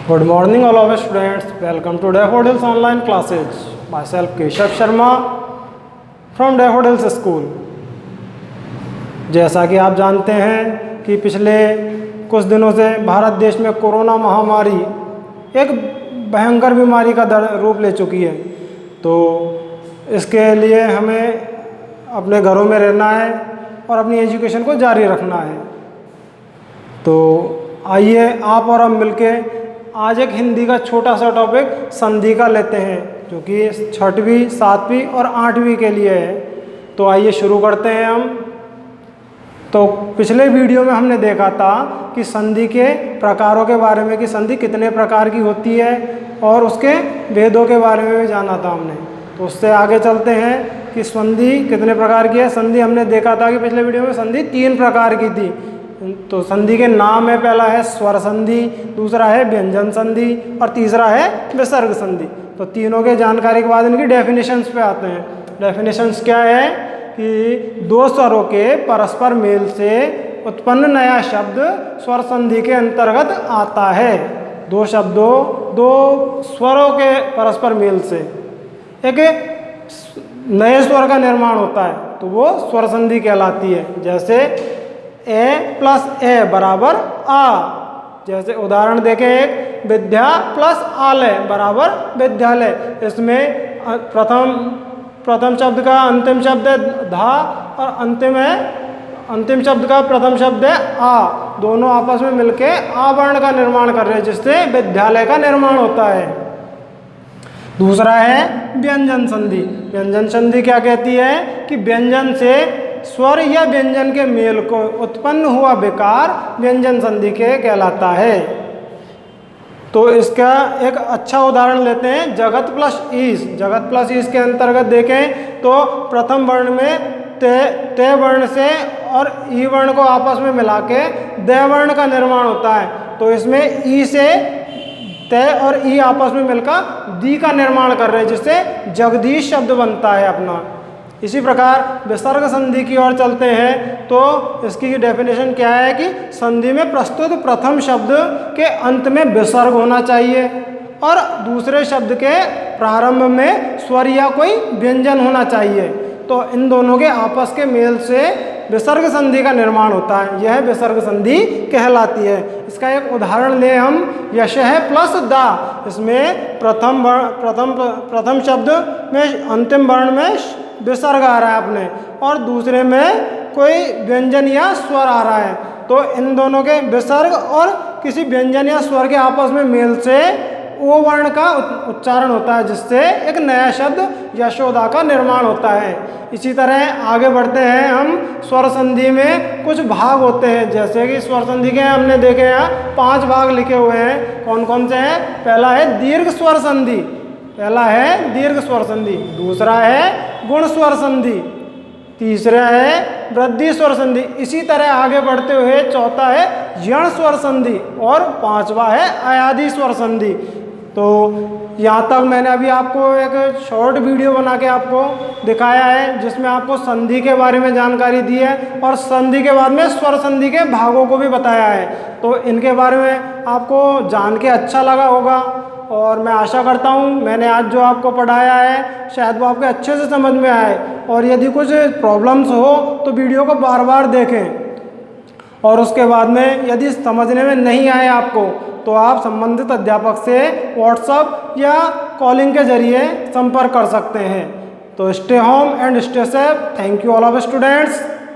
Good morning all of us students. Welcome to Daffodils online classes. Myself Keshav Sharma from Daffodils School. जैसा कि आप जानते हैं कि पिछले कुछ दिनों से भारत देश में कोरोना महामारी एक भयंकर बीमारी का रूप ले चुकी है। तो इसके लिए हमें अपने घरों में रहना है और अपनी एजुकेशन को जारी रखना है। तो आइए आप और हम मिलके आज एक हिंदी का छोटा सा टॉपिक संधि का लेते हैं, जो कि 6वीं, 7वीं और 8वीं के लिए है। तो आइए शुरू करते हैं हम। तो पिछले वीडियो में हमने देखा था कि संधि के प्रकारों के बारे में, कि संधि कितने प्रकार की होती है और उसके भेदों के बारे में भी जाना था हमने। तो उससे आगे चलते हैं कि संधि कितने प्रकार की है। संधि हमने देखा था कि पिछले वीडियो में संधि 3 प्रकार की थी। तो संधि के नाम है, पहला है स्वर संधि, दूसरा है व्यंजन संधि और तीसरा है विसर्ग संधि। तो तीनों के जानकारी के बाद इनकी डेफिनेशंस पे आते हैं। डेफिनेशंस क्या है कि दो स्वरों के परस्पर मेल से उत्पन्न नया शब्द स्वर संधि के अंतर्गत आता है। दो स्वरों के परस्पर मेल से एक नए स्वर का निर्माण होता है, तो वो स्वर संधि कहलाती है। जैसे ए प्लस ए बराबर आ, जैसे उदाहरण देखें, एक विद्या प्लस आलय बराबर विद्यालय। इसमें प्रथम शब्द का अंतिम शब्द है धा और अंतिम शब्द का प्रथम शब्द है आ। दोनों आपस में मिलके आ वर्ण का निर्माण कर रहे हैं, जिससे विद्यालय का निर्माण होता है। दूसरा है व्यंजन संधि। व्यंजन संधि क्या कहती है कि व्यंजन से स्वर या व्यंजन के मेल को उत्पन्न हुआ विकार व्यंजन संधि के कहलाता है। तो इसका एक अच्छा उदाहरण लेते हैं, जगत प्लस ईश। जगत प्लस ईश के अंतर्गत देखें तो प्रथम वर्ण में ते वर्ण से और ई वर्ण को आपस में मिला के दे वर्ण का निर्माण होता है। तो इसमें ई से ते और ई आपस में मिलकर दी का निर्माण कर रहे हैं, जिससे जगदीश शब्द बनता है अपना। इसी प्रकार विसर्ग संधि की ओर चलते हैं। तो इसकी डेफिनेशन क्या है कि संधि में प्रस्तुत प्रथम शब्द के अंत में विसर्ग होना चाहिए और दूसरे शब्द के प्रारंभ में स्वर या कोई व्यंजन होना चाहिए। तो इन दोनों के आपस के मेल से विसर्ग संधि का निर्माण होता है। यह विसर्ग संधि कहलाती है। इसका एक उदाहरण ले हम, यशः प्लस दा। इसमें प्रथम शब्द में अंतिम वर्ण में विसर्ग आ रहा है अपने, और दूसरे में कोई व्यंजन या स्वर आ रहा है। तो इन दोनों के विसर्ग और किसी व्यंजन या स्वर के आपस में मेल से ओ वर्ण का उच्चारण होता है, जिससे एक नया शब्द यशोदा का निर्माण होता है। इसी तरह आगे बढ़ते हैं हम। स्वर संधि में कुछ भाग होते हैं, जैसे कि स्वर संधि के हमने देखे यहाँ 5 भाग लिखे हुए हैं। कौन कौन से हैं? पहला है दीर्घ स्वर संधि, दूसरा है गुण स्वर संधि, तीसरा है वृद्धि स्वर संधि। इसी तरह आगे बढ़ते हुए चौथा है यण स्वर संधि और 5वां है अयादि स्वर संधि। तो यहाँ तक मैंने अभी आपको एक शॉर्ट वीडियो बना के आपको दिखाया है, जिसमें आपको संधि के बारे में जानकारी दी है और संधि के बाद में स्वर संधि के भागों को भी बताया है। तो इनके बारे में आपको जान के अच्छा लगा होगा और मैं आशा करता हूँ मैंने आज जो आपको पढ़ाया है शायद वो आपके अच्छे से समझ में आए। और यदि कुछ प्रॉब्लम्स हो तो वीडियो को बार बार देखें, और उसके बाद में यदि समझने में नहीं आए आपको तो आप संबंधित अध्यापक से व्हाट्सएप या कॉलिंग के जरिए संपर्क कर सकते हैं। तो stay home and stay safe. Thank you all of students.